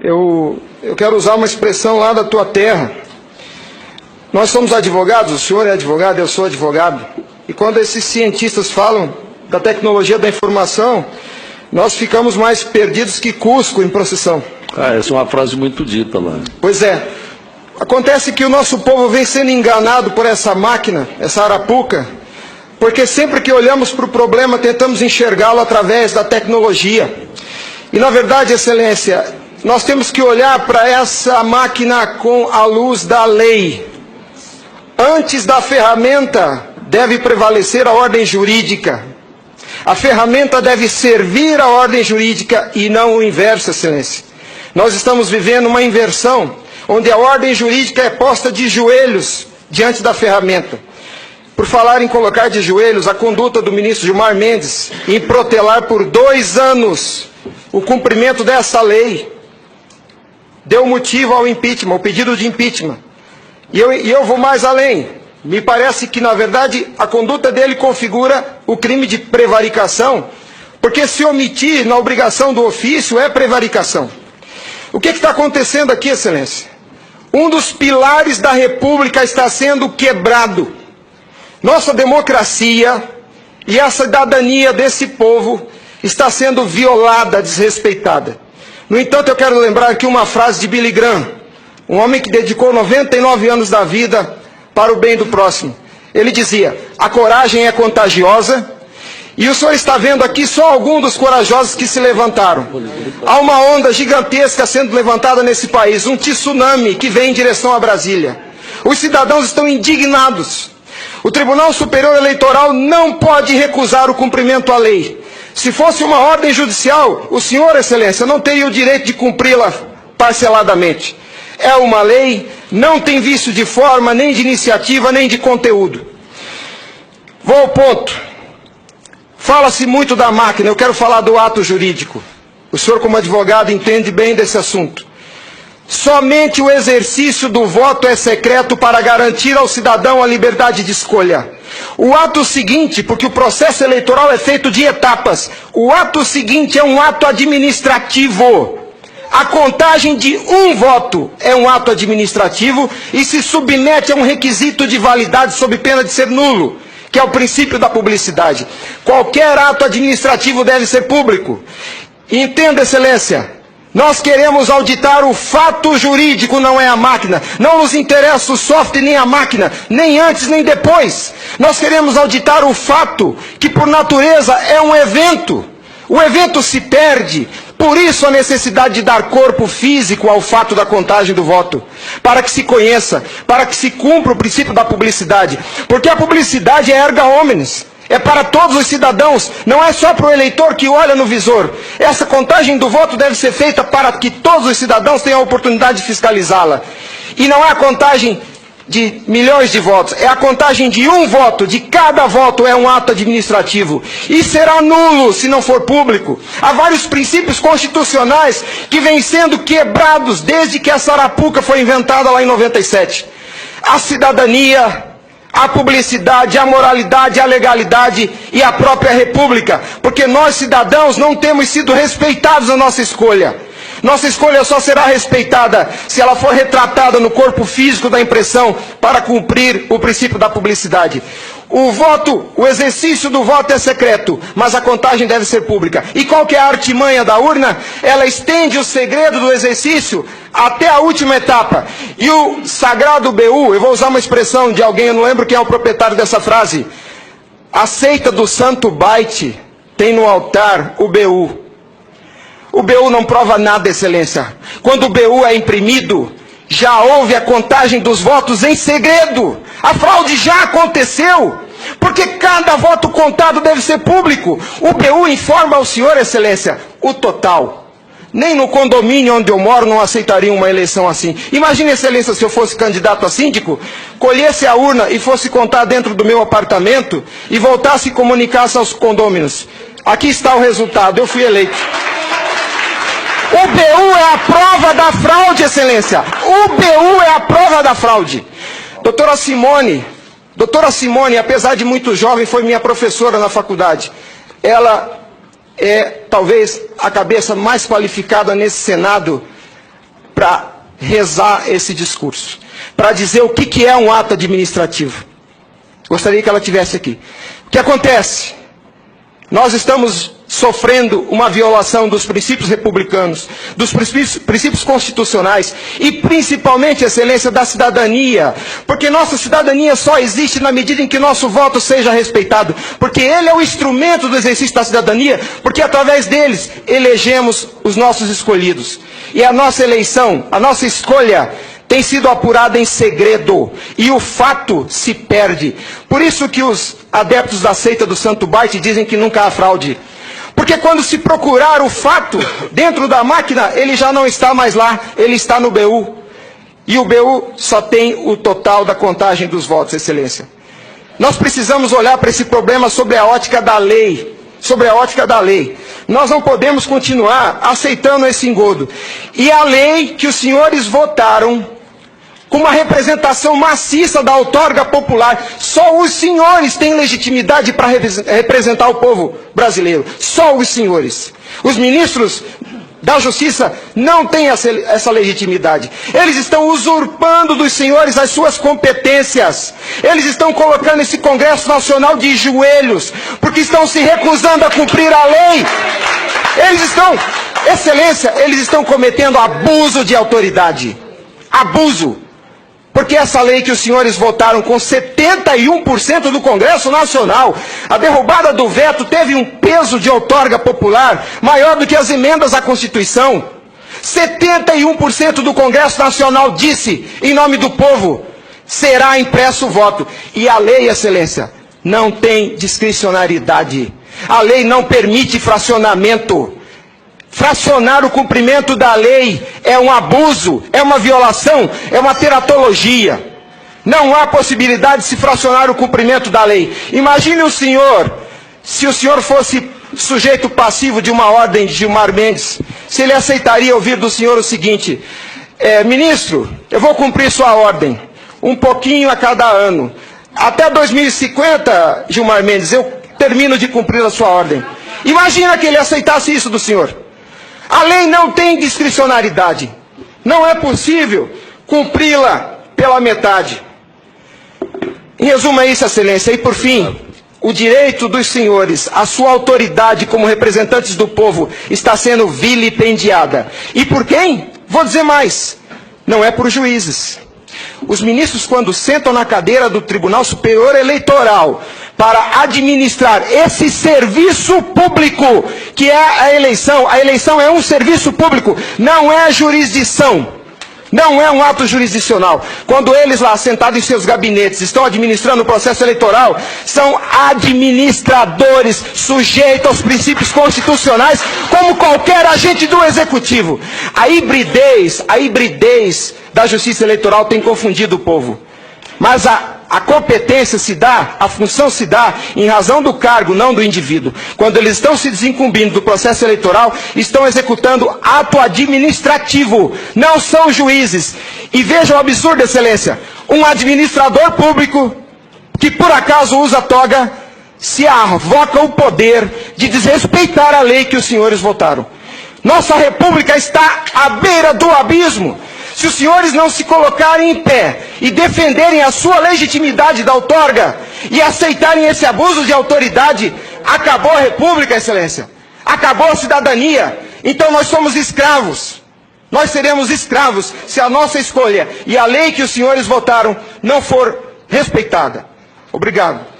Eu quero usar uma expressão lá da tua terra. Nós somos advogados, o senhor é advogado, eu sou advogado. E quando esses cientistas falam da tecnologia da informação, nós ficamos mais perdidos que Cusco em procissão. Essa é uma frase muito dita lá. Pois é. Acontece que o nosso povo vem sendo enganado por essa máquina, essa arapuca, porque sempre que olhamos para o problema, tentamos enxergá-lo através da tecnologia. E na verdade, Excelência, nós temos que olhar para essa máquina com a luz da lei. Antes da ferramenta, deve prevalecer a ordem jurídica. A ferramenta deve servir a ordem jurídica e não o inverso, Excelência. Nós estamos vivendo uma inversão, onde a ordem jurídica é posta de joelhos diante da ferramenta. Por falar em colocar de joelhos, a conduta do ministro Gilmar Mendes em protelar por 2 anos o cumprimento dessa lei deu motivo ao impeachment, ao pedido de impeachment. E eu vou mais além. Me parece que, na verdade, a conduta dele configura o crime de prevaricação, porque se omitir na obrigação do ofício é prevaricação. O que está acontecendo aqui, Excelência? Um dos pilares da República está sendo quebrado. Nossa democracia e a cidadania desse povo está sendo violada, desrespeitada. No entanto, eu quero lembrar aqui uma frase de Billy Graham, um homem que dedicou 99 anos da vida para o bem do próximo. Ele dizia: a coragem é contagiosa, e o senhor está vendo aqui só alguns dos corajosos que se levantaram. Há uma onda gigantesca sendo levantada nesse país, um tsunami que vem em direção a Brasília. Os cidadãos estão indignados. O Tribunal Superior Eleitoral não pode recusar o cumprimento à lei. Se fosse uma ordem judicial, o senhor, Excelência, não teria o direito de cumpri-la parceladamente. É uma lei, não tem vício de forma, nem de iniciativa, nem de conteúdo. Vou ao ponto. Fala-se muito da máquina, eu quero falar do ato jurídico. O senhor, como advogado, entende bem desse assunto. Somente o exercício do voto é secreto para garantir ao cidadão a liberdade de escolha. O ato seguinte, porque o processo eleitoral é feito de etapas, o ato seguinte é um ato administrativo. A contagem de um voto é um ato administrativo e se submete a um requisito de validade sob pena de ser nulo, que é o princípio da publicidade. Qualquer ato administrativo deve ser público. Entenda, Excelência, nós queremos auditar o fato jurídico, não é a máquina. Não nos interessa o software nem a máquina, nem antes nem depois. Nós queremos auditar o fato, que por natureza é um evento. O evento se perde, por isso a necessidade de dar corpo físico ao fato da contagem do voto, para que se conheça, para que se cumpra o princípio da publicidade, porque a publicidade é erga omnes, é para todos os cidadãos, não é só para o eleitor que olha no visor. Essa contagem do voto deve ser feita para que todos os cidadãos tenham a oportunidade de fiscalizá-la. E não é a contagem de milhões de votos, é a contagem de um voto, de cada voto é um ato administrativo. E será nulo se não for público. Há vários princípios constitucionais que vêm sendo quebrados desde que essa arapuca foi inventada lá em 97. A cidadania, a publicidade, a moralidade, a legalidade e a própria república. Porque nós, cidadãos, não temos sido respeitados na nossa escolha. Nossa escolha só será respeitada se ela for retratada no corpo físico da impressão para cumprir o princípio da publicidade. O voto, o exercício do voto é secreto, mas a contagem deve ser pública. E qual que é a artimanha da urna? Ela estende o segredo do exercício até a última etapa. E o sagrado BU, eu vou usar uma expressão de alguém, eu não lembro quem é o proprietário dessa frase. A seita do santo byte tem no altar o BU. O BU não prova nada, Excelência. Quando o BU é imprimido, já houve a contagem dos votos em segredo. A fraude já aconteceu, porque cada voto contado deve ser público. O BU informa ao senhor, Excelência, o total. Nem no condomínio onde eu moro não aceitaria uma eleição assim. Imagine, Excelência, se eu fosse candidato a síndico, colhesse a urna e fosse contar dentro do meu apartamento e voltasse e comunicasse aos condôminos. Aqui está o resultado, eu fui eleito. O BU é a prova da fraude, Excelência. O BU é a prova da fraude. Doutora Simone, apesar de muito jovem, foi minha professora na faculdade. Ela é talvez a cabeça mais qualificada nesse Senado para rezar esse discurso, para dizer o que é um ato administrativo. Gostaria que ela estivesse aqui. O que acontece? Nós estamos sofrendo uma violação dos princípios republicanos, dos princípios constitucionais e principalmente, excelência, da cidadania, porque nossa cidadania só existe na medida em que nosso voto seja respeitado, porque ele é o instrumento do exercício da cidadania, porque através deles elegemos os nossos escolhidos. E a nossa eleição, a nossa escolha tem sido apurada em segredo, e o fato se perde. Por isso que os adeptos da seita do Santo Bart dizem que nunca há fraude. Porque quando se procurar o fato dentro da máquina, ele já não está mais lá, ele está no BU. E o BU só tem o total da contagem dos votos, excelência. Nós precisamos olhar para esse problema sobre a ótica da lei. Sobre a ótica da lei. Nós não podemos continuar aceitando esse engodo. E a lei que os senhores votaram, com uma representação maciça da outorga popular, só os senhores têm legitimidade para representar o povo brasileiro. Só os senhores. Os ministros da Justiça não têm essa legitimidade. Eles estão usurpando dos senhores as suas competências. Eles estão colocando esse Congresso Nacional de joelhos, porque estão se recusando a cumprir a lei. Eles estão, excelência, eles estão cometendo abuso de autoridade. Abuso. Porque essa lei que os senhores votaram com 71% do Congresso Nacional, a derrubada do veto teve um peso de outorga popular maior do que as emendas à Constituição. 71% do Congresso Nacional disse, em nome do povo, será impresso o voto. E a lei, excelência, não tem discricionariedade. A lei não permite fracionamento. Fracionar o cumprimento da lei é um abuso, é uma violação, é uma teratologia. Não há possibilidade de se fracionar o cumprimento da lei. Imagine o senhor, se o senhor fosse sujeito passivo de uma ordem de Gilmar Mendes, se ele aceitaria ouvir do senhor o seguinte: ministro, eu vou cumprir sua ordem, um pouquinho a cada ano. Até 2050, Gilmar Mendes, eu termino de cumprir a sua ordem. Imagina que ele aceitasse isso do senhor. A lei não tem discricionariedade. Não é possível cumpri-la pela metade. Em resumo é isso, excelência. E por fim, o direito dos senhores, a sua autoridade como representantes do povo está sendo vilipendiada. E por quem? Vou dizer mais. Não é por juízes. Os ministros, quando sentam na cadeira do Tribunal Superior Eleitoral para administrar esse serviço público, que é a eleição é um serviço público, não é jurisdição, não é um ato jurisdicional. Quando eles lá, sentados em seus gabinetes, estão administrando o processo eleitoral, são administradores sujeitos aos princípios constitucionais, como qualquer agente do Executivo. A hibridez da Justiça Eleitoral tem confundido o povo. Mas a competência se dá, a função se dá em razão do cargo, não do indivíduo. Quando eles estão se desincumbindo do processo eleitoral, estão executando ato administrativo, não são juízes. E vejam o absurdo, excelência, um administrador público que por acaso usa toga, se arvoca o poder de desrespeitar a lei que os senhores votaram. Nossa república está à beira do abismo. Se os senhores não se colocarem em pé e defenderem a sua legitimidade da outorga e aceitarem esse abuso de autoridade, acabou a república, excelência. Acabou a cidadania. Então nós somos escravos. Nós seremos escravos se a nossa escolha e a lei que os senhores votaram não for respeitada. Obrigado.